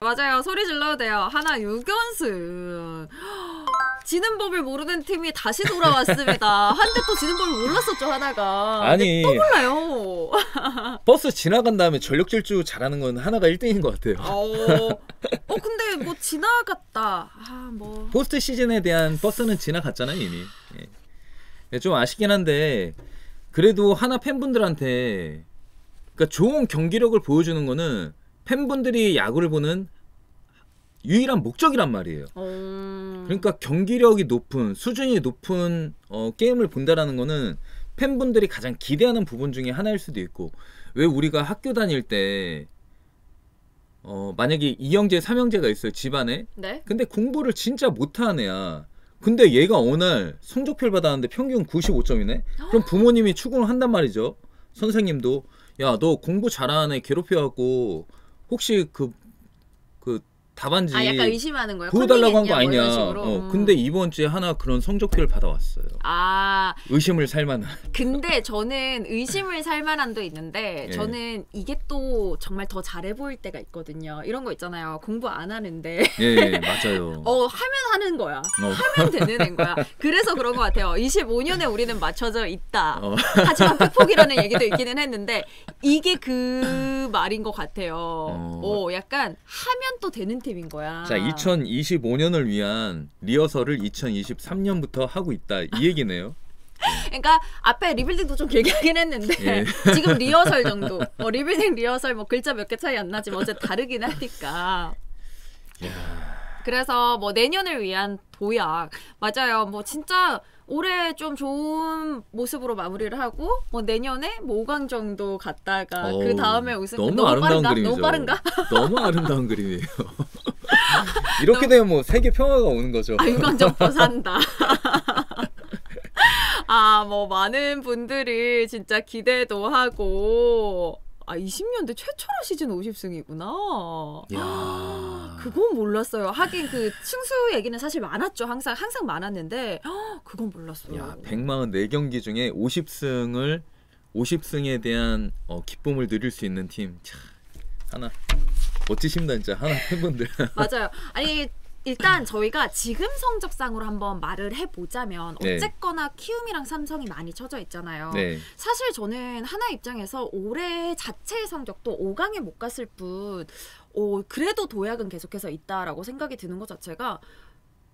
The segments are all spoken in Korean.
맞아요. 소리 질러도 돼요. 하나 6연승. 지는 법을 모르는 팀이 다시 돌아왔습니다. 한때 또 지는 법을 몰랐었죠, 하나가. 아니 또 몰라요. 버스 지나간 다음에 전력 질주 잘하는 건 하나가 1등인 것 같아요. 근데 뭐 지나갔다. 뭐 포스트 시즌에 대한 버스는 지나갔잖아요 이미. 예. 좀 아쉽긴 한데 그래도 하나 팬분들한테 그러니까 좋은 경기력을 보여주는 거는 팬분들이 야구를 보는 유일한 목적이란 말이에요. 그러니까 경기력이 높은 수준이 높은 게임을 본다라는 거는 팬분들이 가장 기대하는 부분 중에 하나일 수도 있고 왜 우리가 학교 다닐 때 만약에 2형제 3형제가 있어요 집안에. 네? 근데 공부를 진짜 못하는 애야. 근데 얘가 어느 날 성적표를 받았는데 평균 95점이네. 그럼 부모님이 추궁을 한단 말이죠. 선생님도 야 너 공부 잘하는 애 괴롭혀갖고 혹시 그 답안지 약간 의심하는 거야. 보여달라고 한 거 아니냐. 뭐 근데 이번 주에 하나 그런 성적표를 받아왔어요. 의심을 살만한. 근데 저는 의심을 살만한도 있는데 예. 저는 이게 또 정말 더 잘해 보일 때가 있거든요. 이런 거 있잖아요. 공부 안 하는데 예, 맞아요. 하면 하는 거야. 하면 되는 애인 거야. 그래서 그런 것 같아요. 25년에 우리는 맞춰져 있다. 하지만 팩폭이라는 얘기도 있기는 했는데 이게 그 말인 것 같아요. 약간 하면 또 되는 팀인 거야. 자, 2025년을 위한 리허설을 2023년부터 하고 있다 이 얘기네요. 그러니까 앞에 리빌딩도 좀 길게 하긴 했는데 예. 지금 리허설 정도 리빌딩 리허설 뭐 글자 몇 개 차이 안 나지만 어쨌든 다르긴 하니까. 그래서 뭐 내년을 위한 도약 맞아요. 뭐 진짜 올해 좀 좋은 모습으로 마무리를 하고 뭐 내년에 뭐 5강 정도 갔다가 그 다음에 우승. 너무 아름다운 빠른가? 그림이죠. 너무 빠른가? 너무 아름다운 그림이에요. 이렇게 되면 뭐 세계 평화가 오는 거죠. 6강 점퍼 산다. 뭐 많은 분들이 진짜 기대도 하고 20년대 최초로 시즌 50승이구나. 그건 몰랐어요. 하긴 그 승수 얘기는 사실 많았죠. 항상 많았는데 그건 몰랐어요. 144경기 중에 50승에 대한 기쁨을 누릴 수 있는 팀. 참, 하나 멋지십니다 진짜 하나 팬분들. 맞아요. 아니 일단 저희가 지금 성적상으로 한번 말을 해보자면 어쨌거나 키움이랑 삼성이 많이 쳐져 있잖아요. 네. 사실 저는 하나 입장에서 올해 자체의 성적도 5강에 못 갔을 뿐 그래도 도약은 계속해서 있다라고 생각이 드는 것 자체가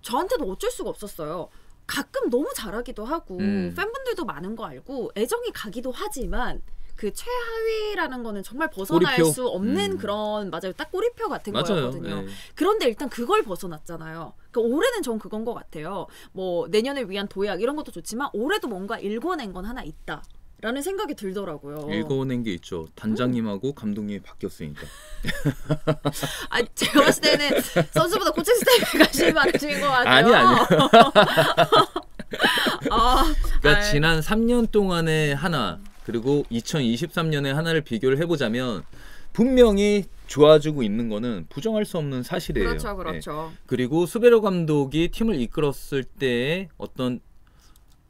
저한테도 어쩔 수가 없었어요. 가끔 너무 잘하기도 하고 팬분들도 많은 거 알고 애정이 가기도 하지만 그 최하위라는 거는 정말 벗어날 꼬리표? 수 없는 그런 맞아요. 딱 꼬리표 같은 거였거든요. 네. 그런데 일단 그걸 벗어났잖아요. 그러니까 올해는 전 그건 것 같아요. 뭐 내년을 위한 도약 이런 것도 좋지만 올해도 뭔가 읽어낸 건 하나 있다. 라는 생각이 들더라고요. 읽어낸 게 있죠. 단장님하고 감독님이 바뀌었으니까. 제가 봤을 때는 선수보다 코칭 스타일이 관심이 많으신 것 같아요. 아니요. 그러니까 지난 3년 동안의 하나 그리고 2023년에 하나를 비교를 해보자면 분명히 좋아지고 있는 거는 부정할 수 없는 사실이에요. 그렇죠. 그리고 수베로 감독이 팀을 이끌었을 때의 어떤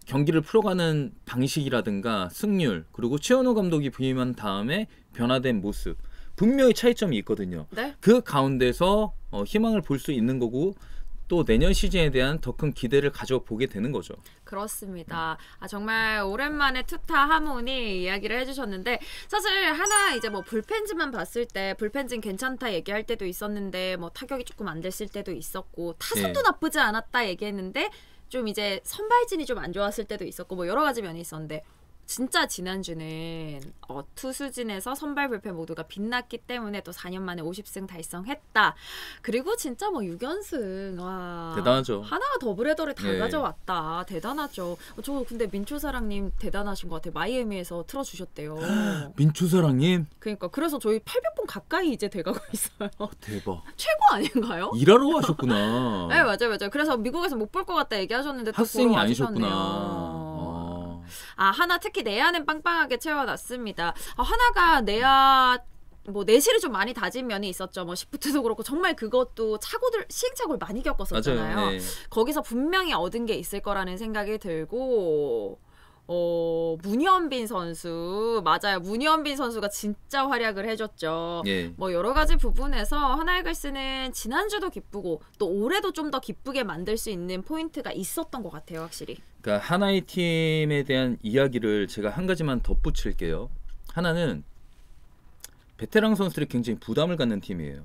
경기를 풀어가는 방식이라든가 승률 그리고 최현호 감독이 부임한 다음에 변화된 모습 분명히 차이점이 있거든요. 네? 그 가운데서 희망을 볼 수 있는 거고 또 내년 시즌에 대한 더 큰 기대를 가져보게 되는 거죠. 그렇습니다. 정말 오랜만에 투타 하모니 이야기를 해주셨는데 사실 하나 이제 뭐 불펜진만 봤을 때 불펜진 괜찮다 얘기할 때도 있었는데 뭐 타격이 조금 안 됐을 때도 있었고 타선도 나쁘지 않았다 얘기했는데 좀 이제 선발진이 좀 안 좋았을 때도 있었고 뭐 여러 가지 면이 있었는데 진짜 지난주는 투수진에서 선발 불펜 모두가 빛났기 때문에 또 4년 만에 50승 달성했다. 그리고 진짜 뭐 6연승 와 대단하죠. 하나가 더블헤더를 다 가져왔다. 대단하죠. 저 근데 민초사랑님 대단하신 것 같아요. 마이애미에서 틀어주셨대요. 민초사랑님? 그러니까 그래서 저희 800번 가까이 이제 돼가고 있어요. 대박. 최고 아닌가요? 일하러 가셨구나. 네 맞아요. 그래서 미국에서 못 볼 것 같다 얘기하셨는데 학생이 아니셨구나. 하나 특히 내야는 빵빵하게 채워놨습니다. 하나가 내야 뭐 내실을 좀 많이 다진 면이 있었죠. 뭐 시프트도 그렇고 정말 그것도 시행착오를 많이 겪었었잖아요. 맞아요. 네. 거기서 분명히 얻은 게 있을 거라는 생각이 들고 문현빈 선수 맞아요. 문현빈 선수가 진짜 활약을 해줬죠. 예. 뭐 여러 가지 부분에서 하나이글스는 지난주도 기쁘고 또 올해도 좀 더 기쁘게 만들 수 있는 포인트가 있었던 것 같아요, 확실히. 그러니까 하나의 팀에 대한 이야기를 제가 한 가지만 덧붙일게요. 하나는 베테랑 선수들이 굉장히 부담을 갖는 팀이에요.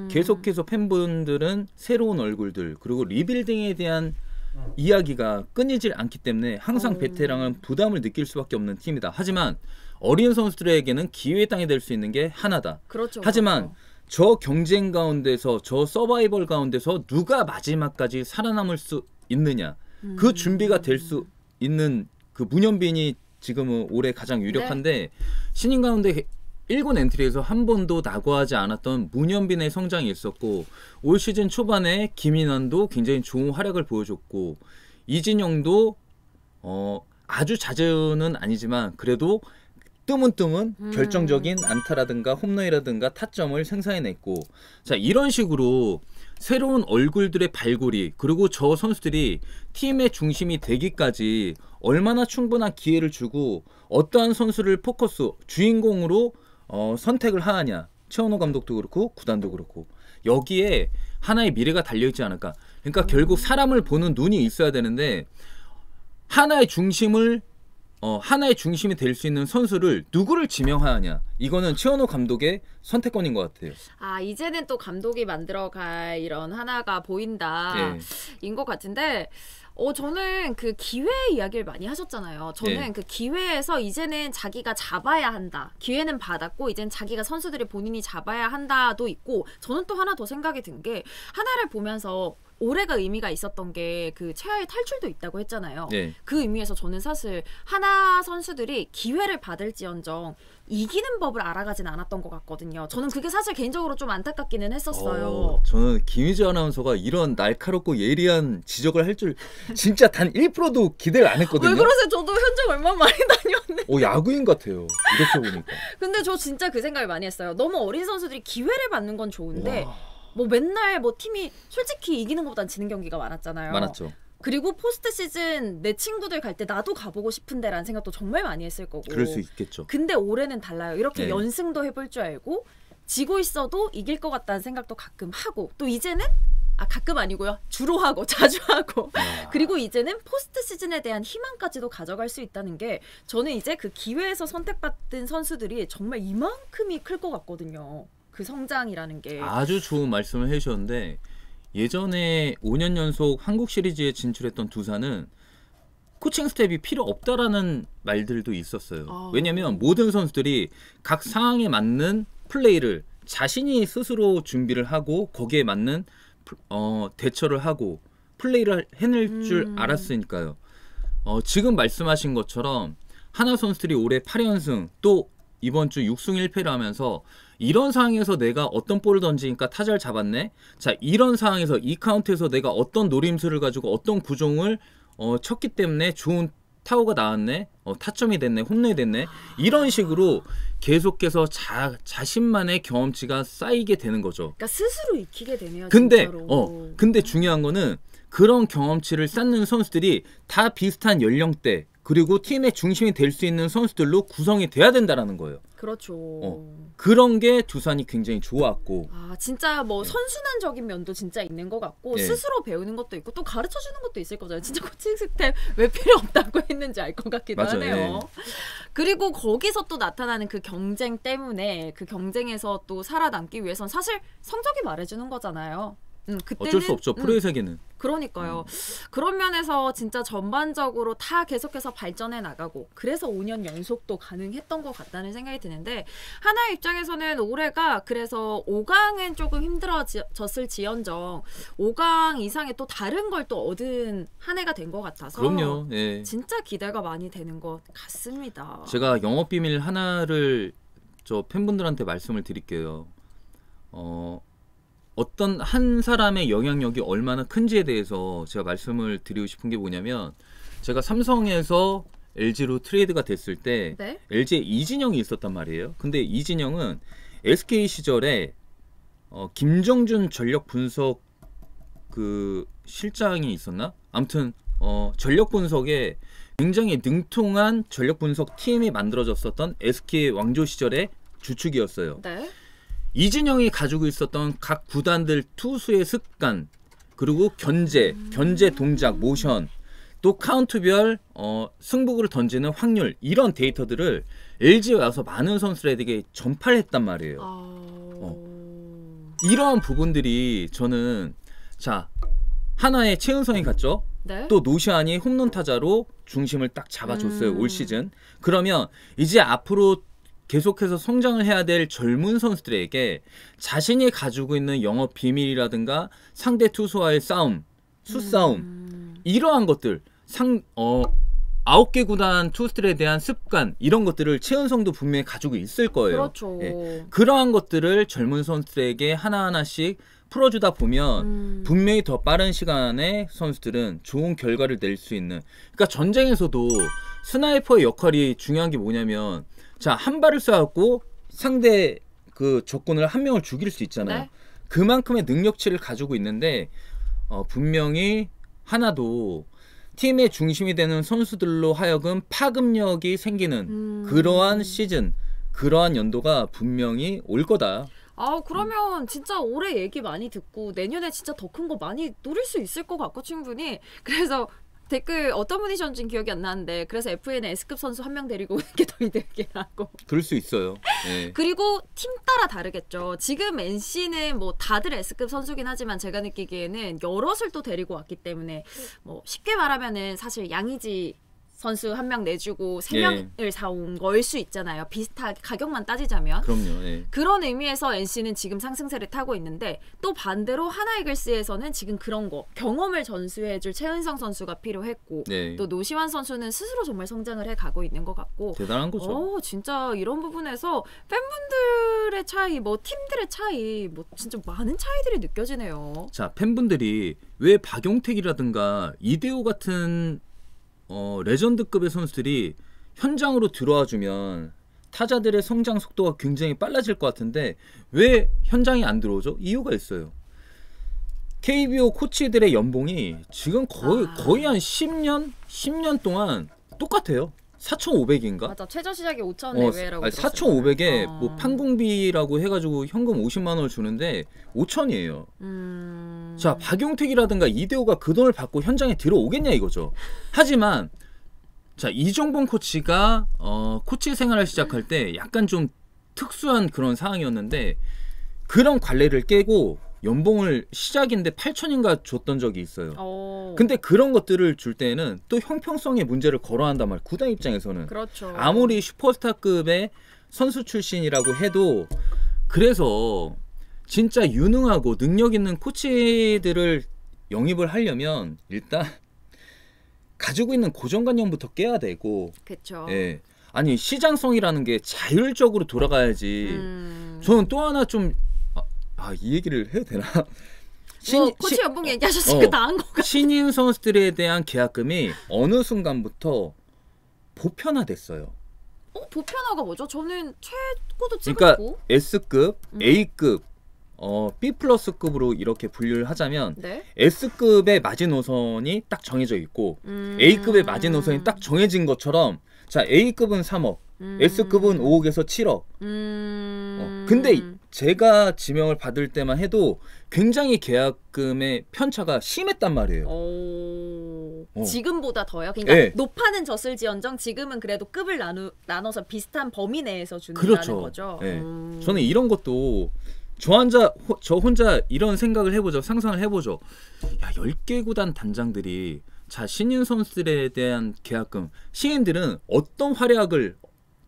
계속해서 팬분들은 새로운 얼굴들 그리고 리빌딩에 대한 이야기가 끊이질 않기 때문에 항상 베테랑은 부담을 느낄 수밖에 없는 팀이다. 하지만 어린 선수들에게는 기회의 땅이 될 수 있는 게 하나다. 그렇죠. 하지만 그렇죠. 저 경쟁 가운데서 저 서바이벌 가운데서 누가 마지막까지 살아남을 수 있느냐 그 준비가 될 수 있는 그 문현빈이 지금은 올해 가장 유력한데 네. 신인 가운데 1군 엔트리에서 한 번도 낙오하지 않았던 문현빈의 성장이 있었고 올 시즌 초반에 김인환도 굉장히 좋은 활약을 보여줬고 이진영도 아주 잦은 아니지만 그래도 뜨문뜨문 결정적인 안타라든가 홈런이라든가 타점을 생산해냈고 자 이런 식으로 새로운 얼굴들의 발굴이 그리고 저 선수들이 팀의 중심이 되기까지 얼마나 충분한 기회를 주고 어떠한 선수를 포커스 주인공으로 선택을 하느냐 최원호 감독도 그렇고 구단도 그렇고 여기에 하나의 미래가 달려있지 않을까. 그러니까 결국 사람을 보는 눈이 있어야 되는데 하나의 중심이 될 수 있는 선수를 누구를 지명하느냐 이거는 최원호 감독의 선택권인 것 같아요. 아 이제는 또 감독이 만들어갈 이런 하나가 보인다 예. 인 것 같은데 저는 그 기회 이야기를 많이 하셨잖아요. 저는 예. 그 기회에서 이제는 자기가 잡아야 한다. 기회는 받았고 이제는 자기가 선수들이 본인이 잡아야 한다도 있고 저는 또 하나 더 생각이 든 게 하나를 보면서 올해가 의미가 있었던 게 그 최하의 탈출도 있다고 했잖아요. 예. 그 의미에서 저는 사실 하나 선수들이 기회를 받을지언정 이기는 법을 알아가진 않았던 것 같거든요. 저는 그게 사실 개인적으로 좀 안타깝기는 했었어요. 저는 김희재 아나운서가 이런 날카롭고 예리한 지적을 할 줄 진짜 단 1%도 기대를 안 했거든요. 왜 그러세요? 저도 현장 얼마나 많이 다녔는데. 야구인 같아요. 이렇게 보니까. 근데 저 진짜 그 생각을 많이 했어요. 너무 어린 선수들이 기회를 받는 건 좋은데 와. 뭐 맨날 뭐 팀이 솔직히 이기는 것보단 지는 경기가 많았잖아요. 많았죠. 그리고 포스트 시즌 내 친구들 갈 때 나도 가보고 싶은데라는 생각도 정말 많이 했을 거고. 그럴 수 있겠죠. 근데 올해는 달라요. 이렇게 네. 연승도 해볼 줄 알고 지고 있어도 이길 것 같다는 생각도 가끔 하고 또 이제는 가끔 아니고요. 주로 하고 자주 하고 그리고 이제는 포스트 시즌에 대한 희망까지도 가져갈 수 있다는 게 저는 이제 그 기회에서 선택받은 선수들이 정말 이만큼이 클 것 같거든요. 그 성장이라는 게. 아주 좋은 말씀을 해주셨는데 예전에 5년 연속 한국 시리즈에 진출했던 두산은 코칭 스텝이 필요 없다라는 말들도 있었어요. 왜냐하면 모든 선수들이 각 상황에 맞는 플레이를 자신이 스스로 준비를 하고 거기에 맞는 대처를 하고 플레이를 해낼 줄 알았으니까요. 지금 말씀하신 것처럼 하나 선수들이 올해 8연승 또 이번 주 6승 1패를 하면서 이런 상황에서 내가 어떤 볼을 던지니까 타자를 잡았네. 자 이런 상황에서 이 카운트에서 내가 어떤 노림수를 가지고 어떤 구종을 쳤기 때문에 좋은 타구가 나왔네. 타점이 됐네. 홈런이 됐네. 이런 식으로 계속해서 자신만의 경험치가 쌓이게 되는 거죠. 그러니까 스스로 익히게 되네요. 근데 진짜로. 근데 중요한 거는 그런 경험치를 쌓는 선수들이 다 비슷한 연령대 그리고 팀의 중심이 될 수 있는 선수들로 구성이 돼야 된다라는 거예요. 그렇죠. 그런 게 두산이 굉장히 좋았고. 진짜 뭐 선순환적인 면도 진짜 있는 것 같고 스스로 배우는 것도 있고 또 가르쳐주는 것도 있을 거잖아요. 진짜 코칭 스텝 왜 필요 없다고 했는지 알 것 같기도 맞아요. 하네요. 그리고 거기서 또 나타나는 그 경쟁 때문에 그 경쟁에서 또 살아남기 위해선 사실 성적이 말해주는 거잖아요. 그때는, 어쩔 수 없죠. 프로의 세계는. 그러니까요. 그런 면에서 진짜 전반적으로 다 계속해서 발전해 나가고 그래서 5년 연속도 가능했던 것 같다는 생각이 드는데 하나의 입장에서는 올해가 그래서 5강은 조금 힘들어졌을 지언정 5강 이상의 또 다른 걸 또 얻은 한 해가 된 것 같아서 그럼요. 예. 진짜 기대가 많이 되는 것 같습니다. 제가 영업 비밀 하나를 저 팬분들한테 말씀을 드릴게요. 어떤 한 사람의 영향력이 얼마나 큰지에 대해서 제가 말씀을 드리고 싶은 게 뭐냐면 제가 삼성에서 LG로 트레이드가 됐을 때 네? LG에 이진영이 있었단 말이에요. 근데 이진영은 SK 시절에 김정준 전력 분석 그 실장이 있었나? 아무튼 전력 분석에 굉장히 능통한 전력 분석 팀이 만들어졌었던 SK 왕조 시절의 주축이었어요. 네. 이진영이 가지고 있었던 각 구단들 투수의 습관, 그리고 견제 동작, 모션, 또 카운트별 승부구를 던지는 확률, 이런 데이터들을 LG에 와서 많은 선수들에게 전파를 했단 말이에요. 이러한 부분들이 저는 자 하나의 최은성이 갔죠. 네. 또 노시안이 홈런 타자로 중심을 딱 잡아줬어요. 올 시즌. 그러면 이제 앞으로 계속해서 성장을 해야 될 젊은 선수들에게 자신이 가지고 있는 영업 비밀이라든가 상대 투수와의 싸움, 수싸움, 이러한 것들 9개 구단 투수들에 대한 습관, 이런 것들을 최은성도 분명히 가지고 있을 거예요. 그렇죠. 예. 그러한 것들을 젊은 선수들에게 하나하나씩 풀어주다 보면 분명히 더 빠른 시간에 선수들은 좋은 결과를 낼 수 있는. 그러니까 전쟁에서도 스나이퍼의 역할이 중요한 게 뭐냐면, 자, 한 발을 쏴갖고 상대 그 적군을 한 명을 죽일 수 있잖아요. 네? 그만큼의 능력치를 가지고 있는데 분명히 하나도 팀의 중심이 되는 선수들로 하여금 파급력이 생기는 그러한 시즌, 그러한 연도가 분명히 올 거다. 그러면 진짜 올해 얘기 많이 듣고 내년에 진짜 더 큰 거 많이 노릴 수 있을 것 같고, 충분히. 그래서 댓글 어떤 분이 셨는지 기억이 안 나는데, 그래서 FA는 S급 선수 한 명 데리고 오는 게 더 이득이라고. 그럴 수 있어요. 네. 그리고 팀 따라 다르겠죠. 지금 NC는 뭐 다들 S급 선수긴 하지만 제가 느끼기에는 여럿을 또 데리고 왔기 때문에 뭐 쉽게 말하면은 사실 양의지 선수 한 명 내주고 3명을 사온 거일 수 있잖아요. 비슷하게 가격만 따지자면. 그럼요. 예. 그런 의미에서 NC는 지금 상승세를 타고 있는데, 또 반대로 하나이글스에서는 지금 그런 거 경험을 전수해줄 최은성 선수가 필요했고, 네. 또 노시환 선수는 스스로 정말 성장을 해가고 있는 것 같고, 대단한 거죠. 진짜 이런 부분에서 팬분들의 차이, 뭐 팀들의 차이, 뭐 진짜 많은 차이들이 느껴지네요. 자, 팬분들이 왜 박용택이라든가 이대호 같은 레전드급의 선수들이 현장으로 들어와주면 타자들의 성장 속도가 굉장히 빨라질 것 같은데 왜 현장에 안 들어오죠? 이유가 있어요. KBO 코치들의 연봉이 지금 거의 한 10년 동안 똑같아요. 4,500인가? 맞아, 최저 시작이 5천 내외라고. 4,500에 뭐 판공비라고 해가지고 현금 50만 원을 주는데 5천이에요. 자, 박용택이라든가 이대호가 그 돈을 받고 현장에 들어오겠냐 이거죠. 하지만 자, 이정범 코치가 코치 생활을 시작할 때 약간 좀 특수한 그런 상황이었는데, 그런 관례를 깨고 연봉을 시작인데 8천인가 줬던 적이 있어요. 근데 그런 것들을 줄 때는 또 형평성의 문제를 거론한단 말이에요. 구단 입장에서는. 그렇죠. 아무리 슈퍼스타급의 선수 출신이라고 해도. 그래서 진짜 유능하고 능력 있는 코치들을 영입을 하려면 일단 가지고 있는 고정관념부터 깨야 되고. 그렇죠. 예. 아니, 시장성이라는 게 자율적으로 돌아가야지. 저는 또 하나 좀 이 얘기를 해도 되나? 코치 연봉 얘기하셨으니까 나은 것 같아요. 신인 선수들에 대한 계약금이 어느 순간부터 보편화됐어요. 보편화가 뭐죠? 저는 최고도 찍었고. 그러니까 S급, A급, B+급으로 이렇게 분류를 하자면, 네? S급의 마지노선이 딱 정해져 있고 A급의 마지노선이 딱 정해진 것처럼, 자, A급은 3억, S급은 5억에서 7억. 근데 제가 지명을 받을 때만 해도 굉장히 계약금의 편차가 심했단 말이에요. 지금보다 더요? 그러니까 네. 높아는 졌을지언정 지금은 그래도 급을 나눠서 비슷한 범위 내에서 준다는 그렇죠. 거죠. 네. 저는 이런 것도 저 혼자 이런 생각을 해보죠. 상상을 해보죠. 야, 10개 구단 단장들이 자, 신인 선수들에 대한 계약금, 신인들은 어떤 활약을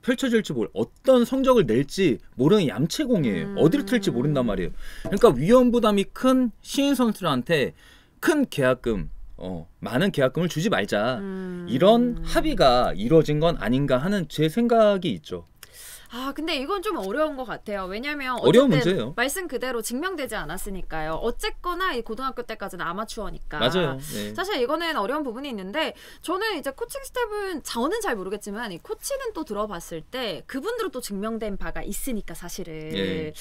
펼쳐질지 어떤 성적을 낼지 모르는 얌체공이에요. 어디를 튈지 모른단 말이에요. 그러니까 위험 부담이 큰 신인 선수들한테 큰 계약금, 많은 계약금을 주지 말자. 이런 합의가 이루어진 건 아닌가 하는 제 생각이 있죠. 근데 이건 좀 어려운 것 같아요. 왜냐면 어려운 어쨌든 문제예요. 말씀 그대로 증명되지 않았으니까요. 어쨌거나 이 고등학교 때까지는 아마추어니까. 맞아요. 네. 사실 이거는 어려운 부분이 있는데 저는 이제 코칭 스텝은 저는 잘 모르겠지만 이 코치는 또 들어봤을 때 그분들은 또 증명된 바가 있으니까 사실은 예.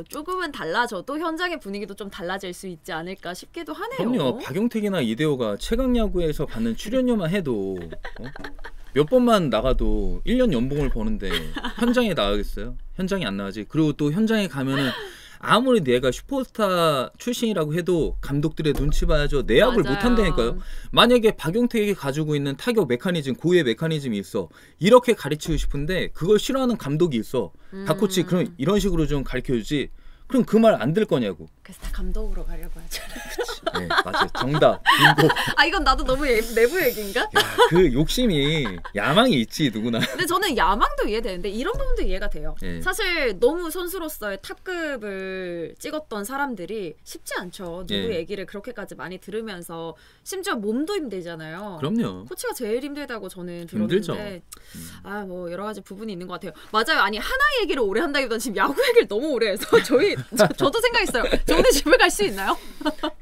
조금은 달라져도 현장의 분위기도 좀 달라질 수 있지 않을까 싶기도 하네요. 그럼요. 박용택이나 이대호가 최강야구에서 받는 출연료만 해도 몇 번만 나가도 1년 연봉을 버는데 현장에 나가겠어요? 현장에 안 나가지. 그리고 또 현장에 가면은 아무리 내가 슈퍼스타 출신이라고 해도 감독들의 눈치 봐야죠. 내압을 맞아요. 못 한다니까요. 만약에 박용택이 가지고 있는 타격 메커니즘, 고유의 메커니즘이 있어. 이렇게 가르치고 싶은데 그걸 싫어하는 감독이 있어. 박코치 그럼 이런 식으로 좀 가르쳐주지. 그럼 그 말 안 들 거냐고. 그래서 다 감독으로 가려고 하죠. 네, 맞아요. 정답. 빙고. 이건 나도 너무 내부 얘기인가? 야, 그 욕심이 야망이 있지 누구나. 근데 저는 야망도 이해되는데 이런 부분도 이해가 돼요. 네. 사실 너무 선수로서의 탑급을 찍었던 사람들이 쉽지 않죠. 누구 네. 얘기를 그렇게까지 많이 들으면서 심지어 몸도 힘들잖아요. 그럼요. 코치가 제일 힘들다고 저는 힘들죠. 들었는데 뭐 여러 가지 부분이 있는 것 같아요. 맞아요. 아니 하나 얘기를 오래 한다기보다 지금 야구 얘기를 너무 오래 해서 저도 생각했어요. 저 오늘 집에 갈 수 있나요?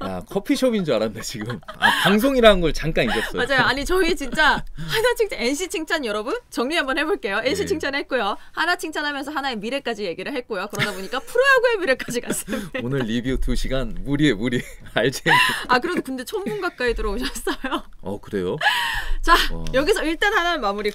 야 커피숍인 줄 알았네 지금. 방송이라는 걸 잠깐 잊었어요. 맞아요. 아니 저희 진짜 하나 칭찬, NC 칭찬 여러분 정리 한번 해볼게요. NC 네. 칭찬했고요. 하나 칭찬하면서 하나의 미래까지 얘기를 했고요. 그러다 보니까 프로야구의 미래까지 갔어요. 오늘 리뷰 2시간 무리해. 알지? 그래도 근데 1000분 가까이 들어오셨어요. 그래요? 자 와. 여기서 일단 하나는 마무리.